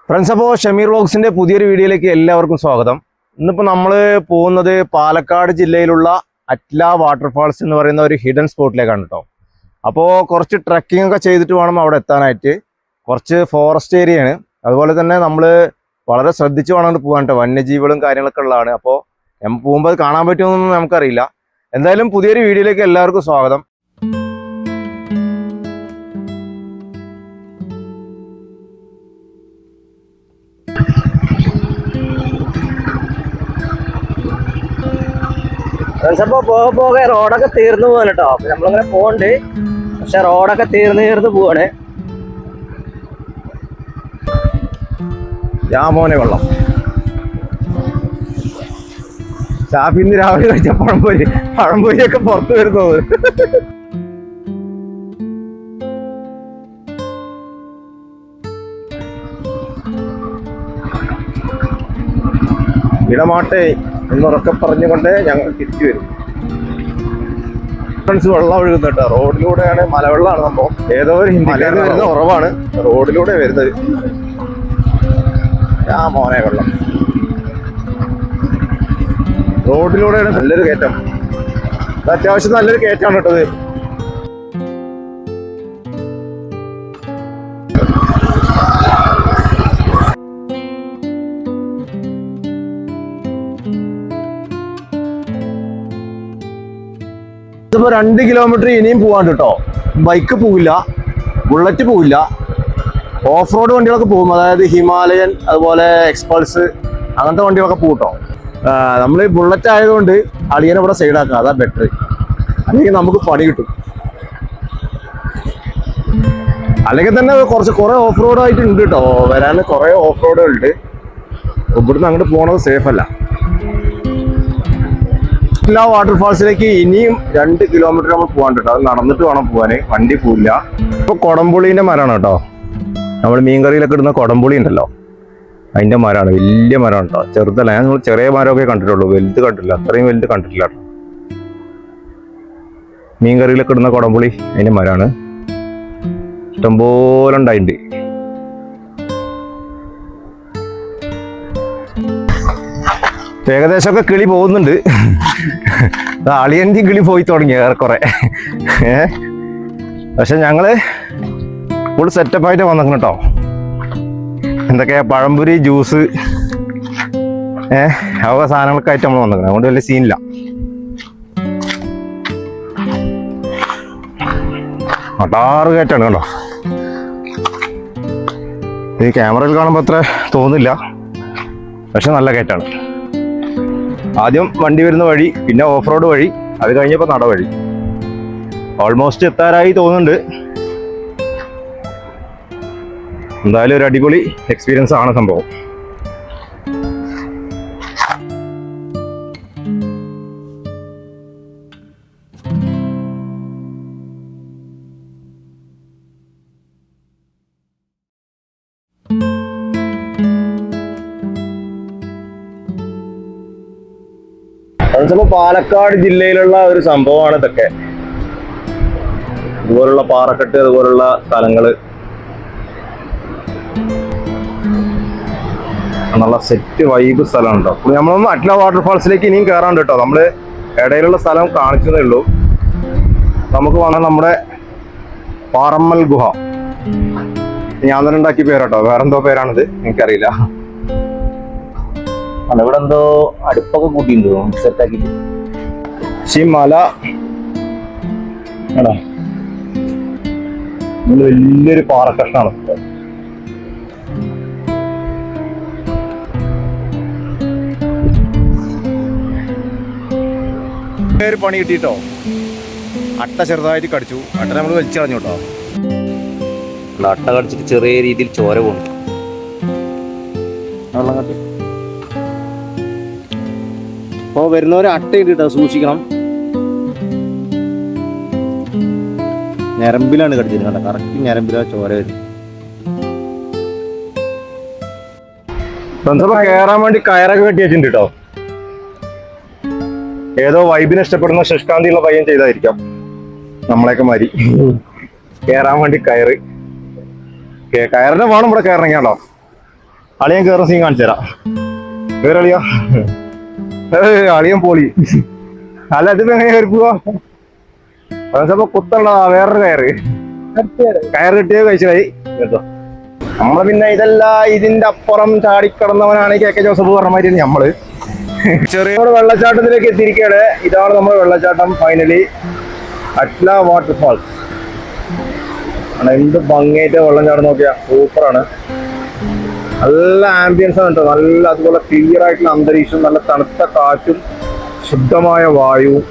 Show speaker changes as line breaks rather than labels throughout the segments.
Friends, അപ്പോൾ ഷമീർ വ്ലോഗ്സിൻ്റെ പുതിയൊരു വീഡിയോയിലേക്ക് എല്ലാവർക്കും സ്വാഗതം. ഇന്നിപ്പോൾ നമ്മൾ പോകുന്നത് പാലക്കാട് ജില്ലയിലുള്ള അറ്റ്ല വാട്ടർഫാൾസ് എന്ന് പറയുന്ന ഒരു ഹിഡൻ സ്പോട്ടിലേക്കാണ് കേട്ടോ. അപ്പോൾ കുറച്ച് ട്രക്കിംഗ് ഒക്കെ ചെയ്തിട്ട് വേണം അവിടെ എത്താനായിട്ട്. കുറച്ച് ഫോറസ്റ്റ് ഏരിയയാണ്, അതുപോലെ തന്നെ നമ്മൾ വളരെ ശ്രദ്ധിച്ച് വേണം പോകാൻ കേട്ടോ. വന്യജീവികളും കാര്യങ്ങളൊക്കെ ഉള്ളതാണ്. അപ്പോൾ നമ്മൾ പോകുമ്പോൾ അത് കാണാൻ പറ്റുമെന്നൊന്നും നമുക്കറിയില്ല. എന്തായാലും പുതിയൊരു വീഡിയോയിലേക്ക് എല്ലാവർക്കും സ്വാഗതം.
അപ്പോൾ പോകെ റോഡൊക്കെ തീർന്നു പോകാൻ കേട്ടോ. അപ്പൊ നമ്മളിങ്ങനെ പോകണ്ട്, പക്ഷെ റോഡൊക്കെ തീർന്ന് പോവാണ്.
മോനെ വെള്ളം ഷാഫി ഇന്ന് രാവിലെ കഴിച്ച പഴംപൊരിയൊക്കെ പുറത്തു വരുന്നത്. ഇടമാട്ടെ എന്നുറക്കെ പറഞ്ഞുകൊണ്ട് ഞങ്ങൾ തിരിച്ചു വരും. ഫ്രണ്ട്സ്, വെള്ളം ഒഴുകുന്ന കേട്ടോ. റോഡിലൂടെയാണ്, മലവെള്ളമാണ് സംഭവം. ഏതോ ഒരു ഹിന്ദിക്കാരന് വരുന്ന ഉറവാണ്, റോഡിലൂടെ വരുന്നത്. മോനെ വെള്ളം റോഡിലൂടെയാണ്. നല്ലൊരു കയറ്റം, അത്യാവശ്യം നല്ലൊരു കയറ്റമാണ് കേട്ടത്. ഇതിപ്പോ 2 കിലോമീറ്റർ ഇനിയും പോവാണ്ട് കേട്ടോ. ബൈക്ക് പോവില്ല, ബുള്ളറ്റ് പോവില്ല, ഓഫ് റോഡ് വണ്ടികളൊക്കെ പോകും. അതായത് ഹിമാലയൻ, അതുപോലെ എക്സ്പൾസ്, അങ്ങനത്തെ വണ്ടികളൊക്കെ പോകും കേട്ടോ. നമ്മൾ ബുള്ളറ്റ് ആയതുകൊണ്ട് അളിയനെ ഇവിടെ സൈഡാക്കാം, അതാ ബെറ്റർ. അല്ലെങ്കിൽ നമുക്ക് പണി കിട്ടും. അല്ലെങ്കിൽ തന്നെ കുറെ ഓഫ് റോഡ് ആയിട്ട് ഉണ്ട് കേട്ടോ. വരാൻ കുറെ ഓഫ് റോഡുകളുണ്ട്. ഇവിടുന്ന് അങ്ങോട്ട് പോണത് സേഫ് അല്ല. അറ്റ്ല വാട്ടർഫാൾസിലേക്ക് ഇനിയും 2 കിലോമീറ്റർ നമ്മൾ പോകാൻ കേട്ടോ. അത് നടന്നിട്ട് വേണം പോകാന്, വണ്ടി പോവില്ല. ഇപ്പൊ കൊടംപുളീന്റെ മരമാണ് കേട്ടോ. നമ്മൾ മീൻകറിയിലൊക്കെ ഇടുന്ന കൊടംപുളി ഉണ്ടല്ലോ, അതിന്റെ മരമാണ്. വലിയ മരമാണ് കേട്ടോ, ചെറുതല്ല. ഞാൻ ചെറിയ മരമൊക്കെ കണ്ടിട്ടുള്ളൂ, വലുത് കണ്ടിട്ടില്ല. അത്രയും വലുത് കണ്ടിട്ടില്ല കേട്ടോ. മീൻകറിയിലൊക്കെ ഇടുന്ന കൊടംപുളി അതിന്റെ മരമാണ്. ഇഷ്ടംപോലെ ഉണ്ടായിട്ടുണ്ട്. ഏകദേശമൊക്കെ കിളി പോകുന്നുണ്ട്. അളിയൻ്റെ കിളി പോയി തുടങ്ങി ഏറെക്കുറെ. പക്ഷെ ഞങ്ങള് ഫുൾ സെറ്റപ്പായിട്ട് വന്നിരിക്കണം കേട്ടോ. എന്തൊക്കെയാ പഴംപൊരി, ജ്യൂസ്, അവ സാധനങ്ങളൊക്കെ ആയിട്ട് നമ്മൾ വന്നിരിക്കണം. അതുകൊണ്ട് വലിയ സീനില്ല. അടാറ് കയറ്റാണ് കേട്ടോ. ഈ ക്യാമറയിൽ കാണുമ്പോൾ അത്ര തോന്നില്ല, പക്ഷെ നല്ല കയറ്റാണ്. ആദ്യം വണ്ടി വരുന്ന വഴി, പിന്നെ ഓഫ് റോഡ് വഴി, അത് കഴിഞ്ഞപ്പോൾ നടവഴി. ഓൾമോസ്റ്റ് എത്താറായി തോന്നുന്നുണ്ട്. എന്തായാലും ഒരു അടിപൊളി എക്സ്പീരിയൻസ് ആണ് സംഭവം. അതിപ്പോൾ പാലക്കാട് ജില്ലയിലുള്ള ഒരു സംഭവമാണ് ഇതൊക്കെ. ഇതുപോലുള്ള പാറക്കെട്ട്, അതുപോലുള്ള സ്ഥലങ്ങള് നല്ല സെറ്റ് വൈബ് സ്ഥലമാണ് കേട്ടോ. നമ്മളൊന്നും അറ്റ്ല വാട്ടർഫാൾസിലേക്ക് ഇനിയും കയറാണ്ട് കേട്ടോ. നമ്മള് ഇടയിലുള്ള സ്ഥലം കാണിച്ചതേ ഉള്ളൂ. നമുക്ക് വന്നാൽ നമ്മുടെ പാറമ്മൽ ഗുഹ, ഞാൻ തന്നെ ഉണ്ടാക്കിയ പേരാട്ടോ. വേറെന്തോ പേരാണിത്, എനിക്കറിയില്ല. ഇവിടെ എന്തോ അടുപ്പൊക്കെ കൂട്ടിയിട്ടുണ്ടോ സെറ്റാക്കിട്ട്. പക്ഷേ ഈ മല ആണോ, വലിയൊരു പാറക്കഷ്ണാണ്. പേര് പണി കിട്ടിട്ടോ. അട്ട ചെറുതായിട്ട് കടിച്ചു. അട്ട നമ്മൾ വലിച്ചു കളഞ്ഞു കേട്ടോ.
അട്ട കടിച്ചിട്ട് ചെറിയ രീതിയിൽ ചോര പോകുന്നു.
അപ്പോൾ വരുന്നവരെ അട്ട ഇട്ടിട്ടോ, സൂക്ഷിക്കണം. ഞരമ്പിലാണ് കടിച്ചത് കേട്ടോ. കറക്റ്റ് ഞരമ്പിലാണ് ചോര വരും. കയറാൻ വേണ്ടി കയറൊക്കെ കെട്ടി വെച്ചിട്ടുണ്ട് കേട്ടോ. ഏതോ വൈബിനെ ഇഷ്ടപ്പെടുന്ന ശുഷ്കാന്തിയുള്ള പയ്യൻ ചെയ്തായിരിക്കാം, നമ്മളെയൊക്കെ മാറി. കയറാൻ വേണ്ടി കയറ്, കയറിനെ വേണം ഇവിടെ കയറണമെങ്കിലോ. അളിയൻ കയറുന്ന സീൻ കാണിച്ചു തരാം. വേറെ അളിയാ, അളിയൻ പോളി. അല്ല ഇതിപ്പോ എങ്ങനെ കയറി പോവാ? അതപ്പോ കുത്തുള്ളതാ വേറൊരു കയറ് കിട്ടിയ കഴിച്ചായി കേട്ടോ. നമ്മള് പിന്നെ ഇതല്ല ഇതിന്റെ അപ്പുറം ചാടിക്കടന്നവനാണ് KK ജോസഫ് പറഞ്ഞ മാതിരി നമ്മള് ചെറിയ വെള്ളച്ചാട്ടത്തിലേക്ക് എത്തിയിരിക്കുകയാണ്. ഇതാണ് നമ്മുടെ വെള്ളച്ചാട്ടം. ഫൈനലി അറ്റ്ല വാട്ടർഫാൾസ്. എന്ത് ഭംഗിയായിട്ട് വെള്ളം ചാടുന്ന നോക്കിയാ, സൂപ്പറാണ്. നല്ല ആംബിയൻസ് ആണ് കേട്ടോ. നല്ല അതുപോലെ ക്ലിയർ ആയിട്ടുള്ള അന്തരീക്ഷം, നല്ല തണുത്ത കാറ്റും ശുദ്ധമായ വായുവും.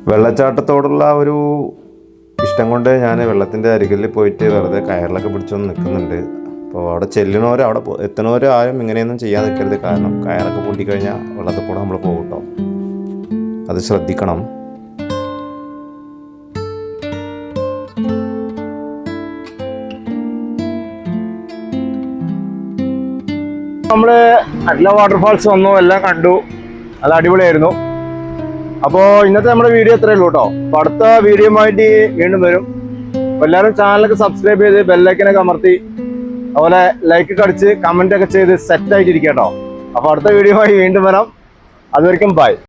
വെള്ളച്ചാട്ടത്തോടുള്ള ഒരു ഇഷ്ടം കൊണ്ട് ഞാൻ വെള്ളത്തിൻ്റെ അരികിൽ പോയിട്ട് വെറുതെ കയറിലൊക്കെ പിടിച്ചൊന്ന് നിൽക്കുന്നുണ്ട്. അപ്പോൾ അവിടെ ചെല്ലുന്നവരും അവിടെ എത്തുന്നവരും ആരും ഇങ്ങനെയൊന്നും ചെയ്യാൻ നിൽക്കരുത്. കാരണം കയറൊക്കെ പൊട്ടിക്കഴിഞ്ഞാൽ വെള്ളത്തിൽ കൂടെ നമ്മൾ പോകും കേട്ടോ. അത് ശ്രദ്ധിക്കണം.
നമ്മള് അറ്റ്ല വാട്ടർഫാൾസ് വന്നു, എല്ലാം കണ്ടു, നല്ല അടിപൊളിയായിരുന്നു. അപ്പോൾ ഇന്നത്തെ നമ്മുടെ വീഡിയോ ഇത്രയേ ഉള്ളൂ കേട്ടോ. അപ്പോൾ അടുത്ത വീഡിയോയുമായിട്ട് വീണ്ടും വരും. അപ്പോൾ എല്ലാവരും ചാനലൊക്കെ സബ്സ്ക്രൈബ് ചെയ്ത് ബെല്ലൈക്കനൊക്കെ അമർത്തി അതുപോലെ ലൈക്ക് അടിച്ച് കമൻ്റ് ഒക്കെ ചെയ്ത് സെറ്റായിട്ടിരിക്കുക കേട്ടോ. അപ്പോൾ അടുത്ത വീഡിയോയുമായി വീണ്ടും വരാം. അതുവരെയും ബൈ.